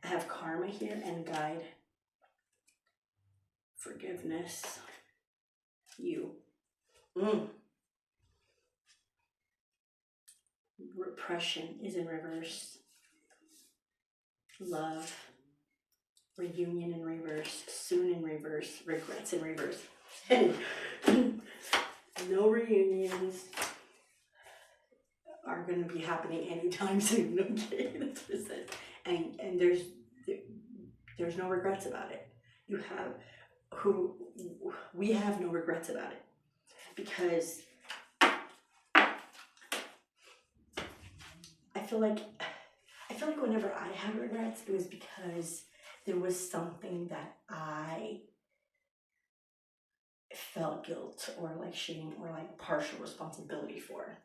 I have karma here and guide, forgiveness, you. Repression is in reverse. Love, reunion in reverse, soon in reverse, regrets in reverse. And no reunions are going to be happening anytime soon, okay? That's what it says. And there's no regrets about it. We have no regrets about it, because I feel like whenever I have regrets, it was because there was something that I felt guilt or like shame or like partial responsibility for,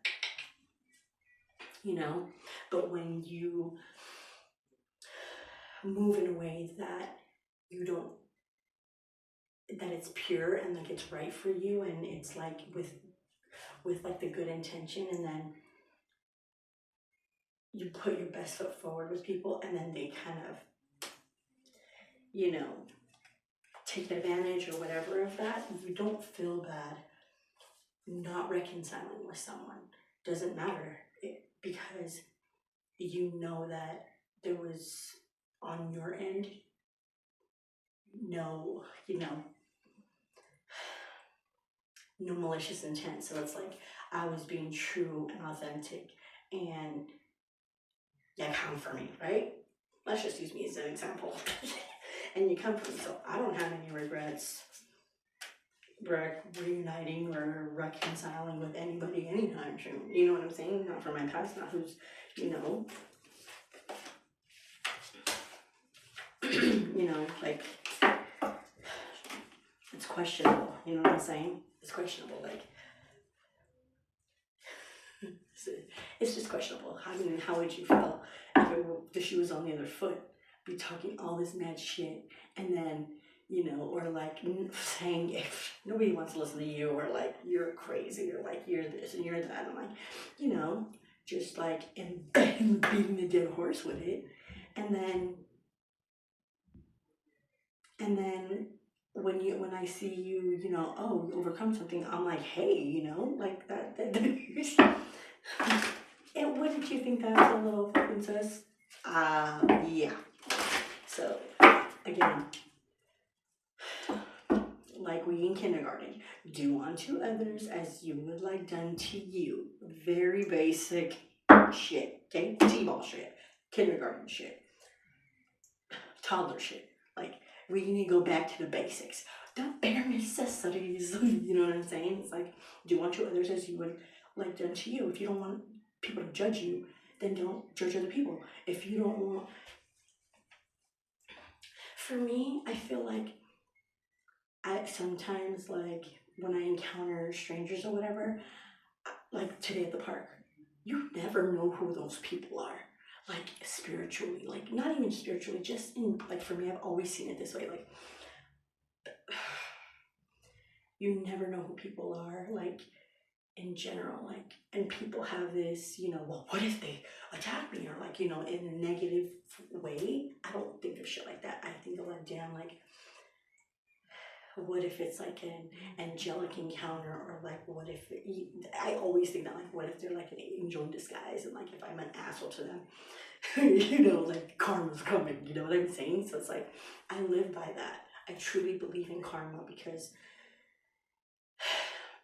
you know? But when you move in a way that you don't, that it's pure and like it's right for you, and it's like with like the good intention, and then you put your best foot forward with people, and then they kind of, you know, take advantage or whatever of that, you don't feel bad not reconciling with someone. Doesn't matter, because you know that there was, on your end, no, you know, no malicious intent. So it's like I was being true and authentic, and yeah, come for me, right? Let's just use me as an example. And you come for me, so I don't have any regrets reuniting or reconciling with anybody anytime soon. You know what I'm saying? Not for my past, not who's, you know, you know, like, it's questionable. You know what I'm saying? It's questionable. Like, it's just questionable. I mean, how would you feel if the shoe was on the other foot? Be talking all this mad shit, and then, you know, or like saying, if nobody wants to listen to you, or like you're crazy, or like you're this and you're that, and like, you know, just like and beating the dead horse with it, and then when I see you, you know, oh, you overcome something, I'm like, hey, you know, like that and wouldn't you think that's a little princess? Yeah. So again, like we in kindergarten, do unto others as you would like done to you. Very basic shit, okay? T-ball shit, kindergarten shit, toddler shit. Like, we need to go back to the basics, the bare necessities. You know what I'm saying? It's like, do unto others as you would like done to you. If you don't want people to judge you, then don't judge other people. If you don't want, for me, I feel like I sometimes, like, when I encounter strangers or whatever, like today at the park, you never know who those people are. Like, spiritually, like, not even spiritually, just in, like, for me, I've always seen it this way. Like, you never know who people are, like, in general, like, and people have this, you know, well, what if they attack me, or like, you know, in a negative way. I don't think of shit like that. I think of like, damn, like, what if it's like an angelic encounter, or like, what if I always think that, like, what if they're like an angel in disguise, and like, if I'm an asshole to them, you know, like, karma's coming, you know what I'm saying? So it's like, I live by that. I truly believe in karma, because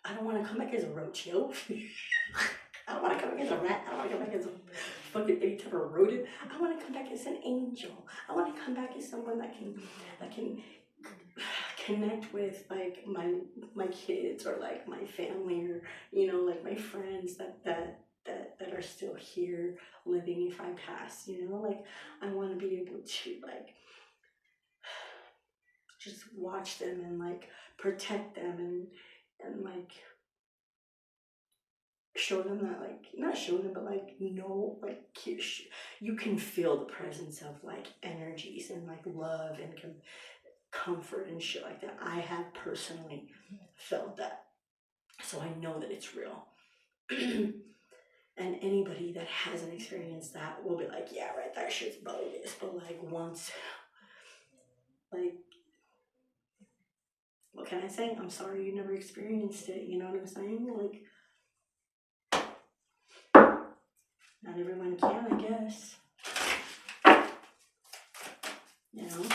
I don't want to come back as a roach, yo. I don't want to come back as a rat. I don't want to come back as a fucking any type of rodent. I want to come back as an angel. I want to come back as someone that can connect with, like, my kids, or like my family, or, you know, like my friends that are are still here living if I pass, you know? Like, I want to be able to, like, just watch them and, like, protect them and like, show them that, like, not show them, but, like, know, like, you can feel the presence of, like, energies and, like, love and comfort and shit like that. I have personally felt that. So I know that it's real. And anybody that hasn't experienced that will be like, yeah, right, that shit's bogus. But, like, once, like, what can I say? I'm sorry you never experienced it. You know what I'm saying? Like, not everyone can, I guess. You know?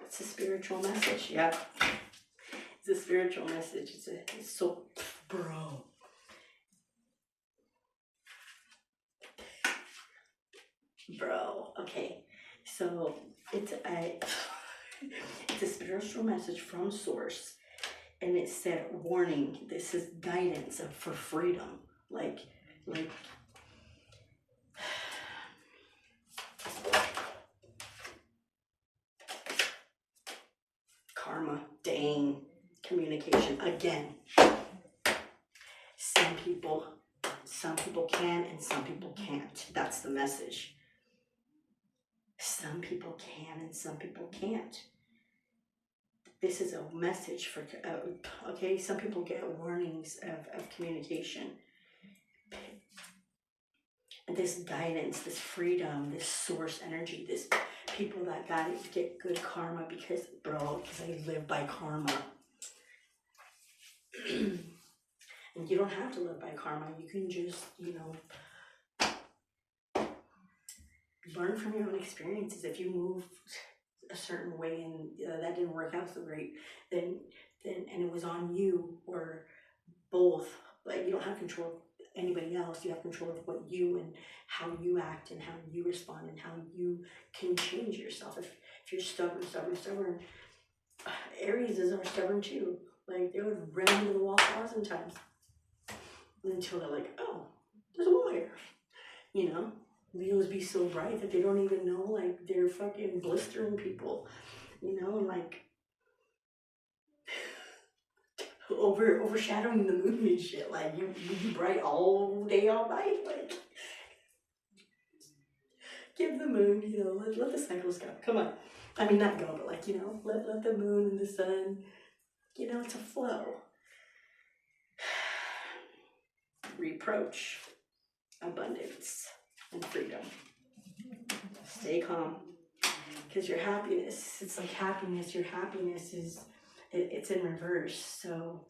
It's a spiritual message. Yeah. It's a spiritual message. It's so, bro. Bro, okay. So it's a spiritual message from source, and it said, warning, this is guidance for freedom. Like karma, dang, communication again. Some people can and some people can't. That's the message. Some people can and some people can't. This is a message for, okay, some people get warnings of communication. And this guidance, this freedom, this source energy, this people that got it get good karma because I live by karma. And you don't have to live by karma. You can just, learn from your own experiences. If you move a certain way and that didn't work out so great, then and it was on you or both. Like, you don't have control of anybody else. You have control of what you and how you act and how you respond and how you can change yourself. If you're stubborn, Aries are stubborn too. Like, they would run into the wall 1,000 times until they're like, oh, there's a wall here. You know, Leos be so bright that they don't even know, like, they're fucking blistering people. You know, and like overshadowing the moon and shit. Like, you bright all day, all night. Like, give the moon, let the cycles go. Come on. I mean, not go, but, like, let the moon and the sun, to flow. Reproach, abundance, and freedom. Stay calm. Because your happiness, it's like happiness. Your happiness it's in reverse. So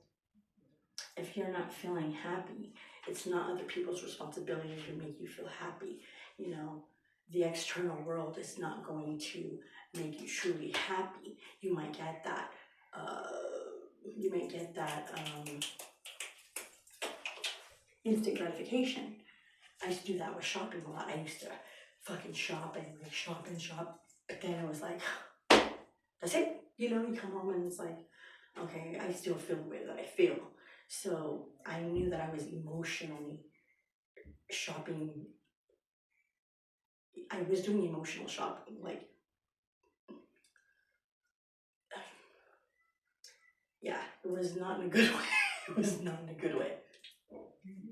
if you're not feeling happy, it's not other people's responsibility to make you feel happy. The external world is not going to make you truly happy. You might get that, instant gratification. I used to do that with shopping a lot. I used to fucking shop and like shop. But then it was like, that's it. You come home and it's like, okay, I still feel the way that I feel. So I knew that I was emotionally shopping. I was doing emotional shopping. Like, yeah, it was not in a good way. It was not in a good way.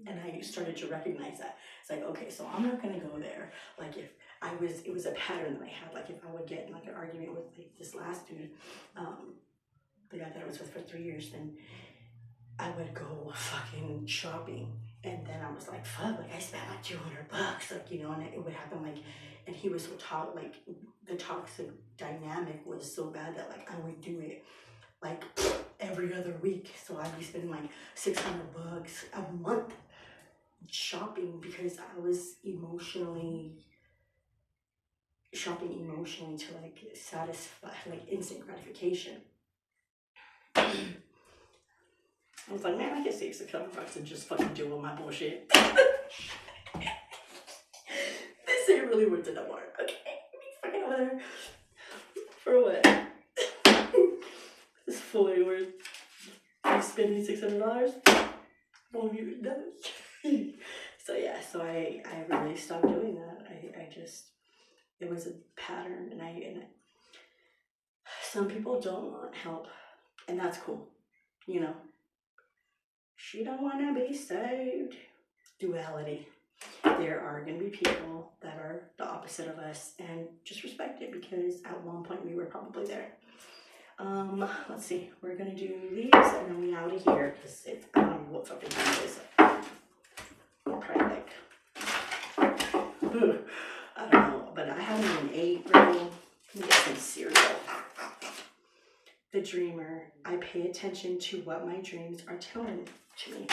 And I started to recognize that. It's like, okay, so I'm not gonna go there. Like, it was a pattern that I had. Like, if I would get in like an argument with like this last dude, the guy that I was with for 3 years, then I would go fucking shopping. And then I was like, fuck, like I spent like $200, like, and it would happen like, and he was so like the toxic dynamic was so bad that like I would do it like every other week. So I'd be spending like $600 a month shopping because I was shopping emotionally to like satisfy, like instant gratification. I was like, man, I can save $600 and just fucking deal with my bullshit. This ain't really worth it no more. Okay, me fucking over there. For what? It's fully worth spending $600. Won't even done. So yeah, so I really stopped doing that. I just, it was a pattern, and some people don't want help, and that's cool. You know, she don't want to be saved. Duality. There are going to be people that are the opposite of us, and just respect it, because at one point we were probably there. Let's see, we're gonna do these and then we out of here, because I don't know what fucking time it is. I'll probably like, I don't know, but I haven't even ate really. Let me get some cereal. The dreamer. I pay attention to what my dreams are telling to me.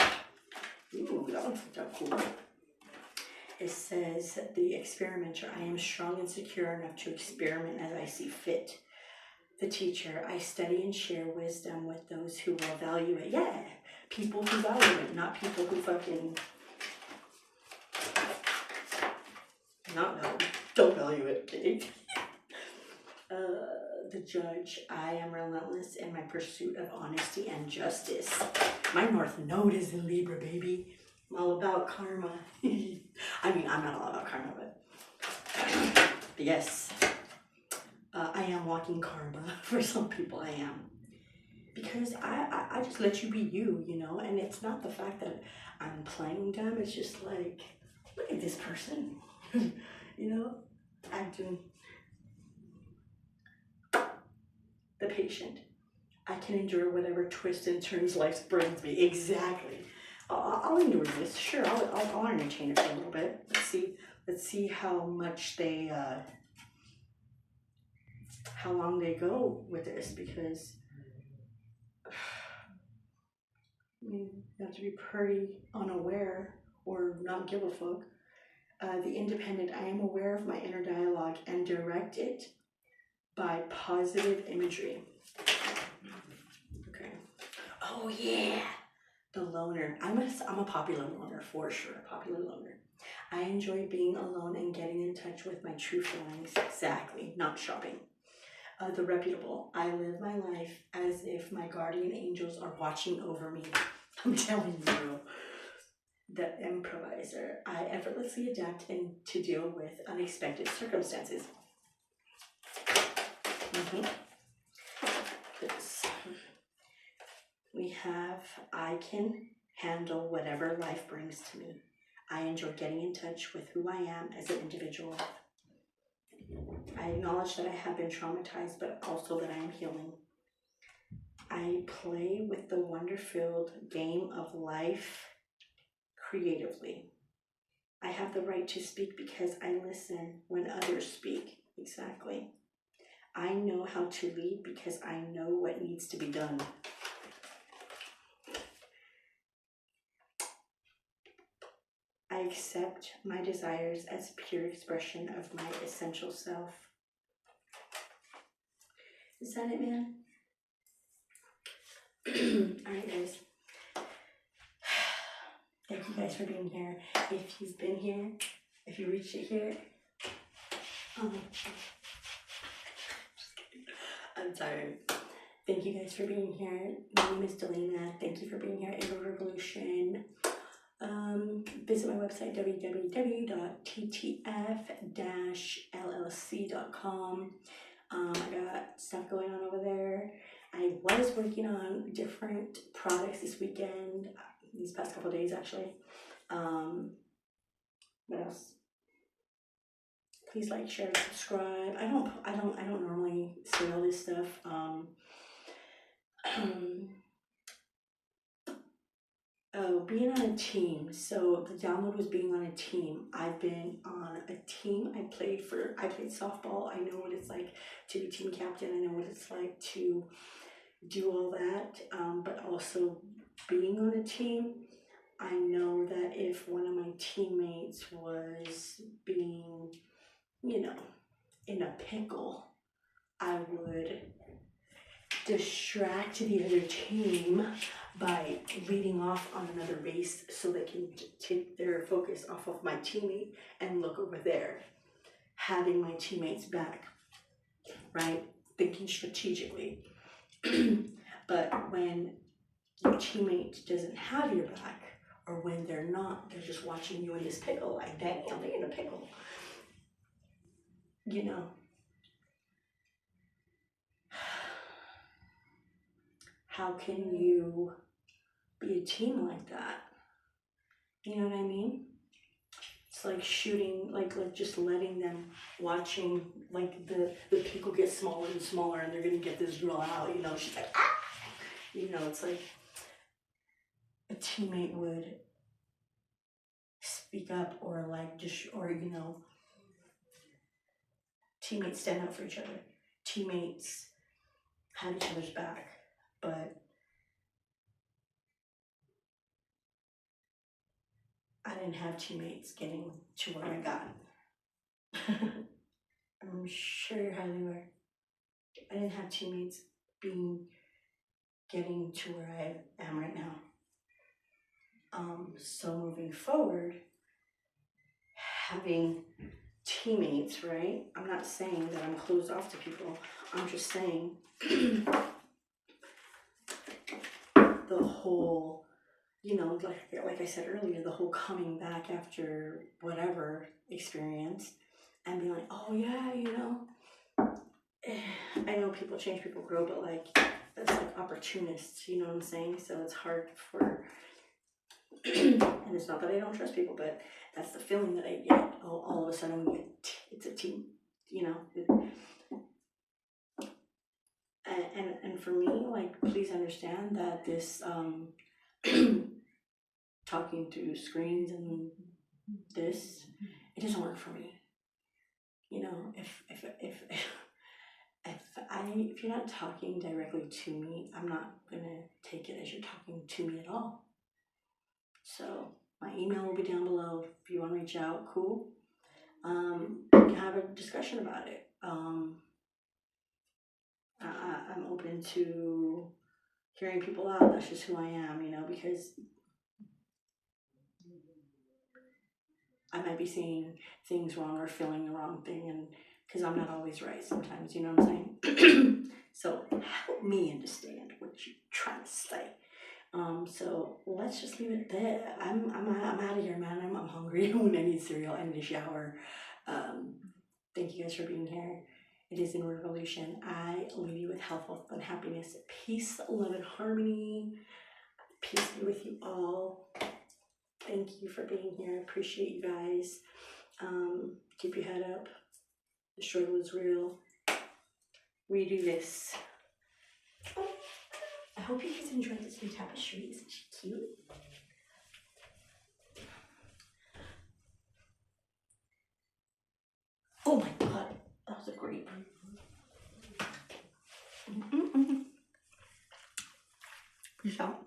Ooh, that one's cool. It says, the experimenter. I am strong and secure enough to experiment as I see fit. The teacher. I study and share wisdom with those who will value it. Yeah, people who value it, not people who fucking don't value it. Okay? The judge. I am relentless in my pursuit of honesty and justice. My North Node is in Libra, baby. I'm all about karma. I mean, I'm not all about karma, but yes. I am walking karma. For some people, I am. Because I just let you be you, you know? And it's not the fact that I'm playing dumb. It's just like, look at this person. You know? Acting the patient. I can endure whatever twists and turns life brings me. Exactly. I'll endure this. Sure, I'll entertain it for a little bit. Let's see how much they, how long they go with this, because you have to be pretty unaware or not give a fuck. The independent. I am aware of my inner dialogue and direct it by positive imagery. Okay. Oh yeah. The loner. I'm a popular loner, for sure. Popular loner. I enjoy being alone and getting in touch with my true feelings. Exactly. Not shopping. The reputable. I live my life as if my guardian angels are watching over me. I'm telling you, bro. The improviser. I effortlessly adapt and to deal with unexpected circumstances. This. We have, I can handle whatever life brings to me. I enjoy getting in touch with who I am as an individual. I acknowledge that I have been traumatized, but also that I am healing. I play with the wonder-filled game of life creatively. I have the right to speak because I listen when others speak. Exactly. I know how to lead because I know what needs to be done. I accept my desires as pure expression of my essential self. Is that it, man? Alright, guys. Thank you guys for being here. If you've been here, if you reached it here, I'm tired. Thank you guys for being here. My name is Delana. Thank you for being here. Ego Revolution. Visit my website, www.ttf-llc.com. I got stuff going on over there. I was working on different products this weekend, these past couple of days actually. What else? Please like, share, subscribe. I don't normally say all this stuff. Being on a team. So the download was being on a team. I've been on a team. I played softball. I know what it's like to be team captain. I know what it's like to do all that. But also being on a team, I know that if one of my teammates was being, in a pickle, I would distract the other team by leading off on another base so they can take their focus off of my teammate and look over there, having my teammates back, right? Thinking strategically. But when your teammate doesn't have your back, or when they're not, they're just watching you in this pickle, like, damn, they're in a pickle. You know, how can you be a team like that? You know what I mean? It's like shooting, like just letting them, watching, like the pickle get smaller and smaller, and they're gonna get this girl out, you know, she's like, ah! You know, it's like a teammate would speak up, or like just, or you know, teammates stand up for each other. Teammates have each other's back, but I didn't have teammates getting to where I got. I'm sure you're highly aware. I didn't have teammates getting to where I am right now. So moving forward, having teammates, right? I'm not saying that I'm closed off to people. I'm just saying the whole, you know, like I said earlier, the whole coming back after whatever experience and being like, oh yeah, you know, I know people change, people grow, but like, that's like opportunists, you know what I'm saying? So it's hard for, and it's not that I don't trust people, but that's the feeling that I get. All of a sudden, it's a team, you know. And for me, like, please understand that this talking through screens and this, it doesn't work for me. You know, if you're not talking directly to me, I'm not gonna take it as you're talking to me at all. So my email will be down below if you want to reach out. Cool. We can have a discussion about it. I'm open to hearing people out. That's just who I am, you know, because I might be seeing things wrong or feeling the wrong thing, and because I'm not always right sometimes, you know what I'm saying? So help me understand what you're trying to say. So let's just leave it there. I'm out of here, man. I'm hungry. I need cereal. I need a shower. Thank you guys for being here. It is in Revolution. I leave you with health, wealth, and happiness, peace, love, and harmony. Peace be with you all. Thank you for being here. I appreciate you guys. Keep your head up. The struggle is real. We do this. Oh, I hope you guys enjoyed this new tapestry. Isn't she cute? Oh my god, that was a grape. Peace out.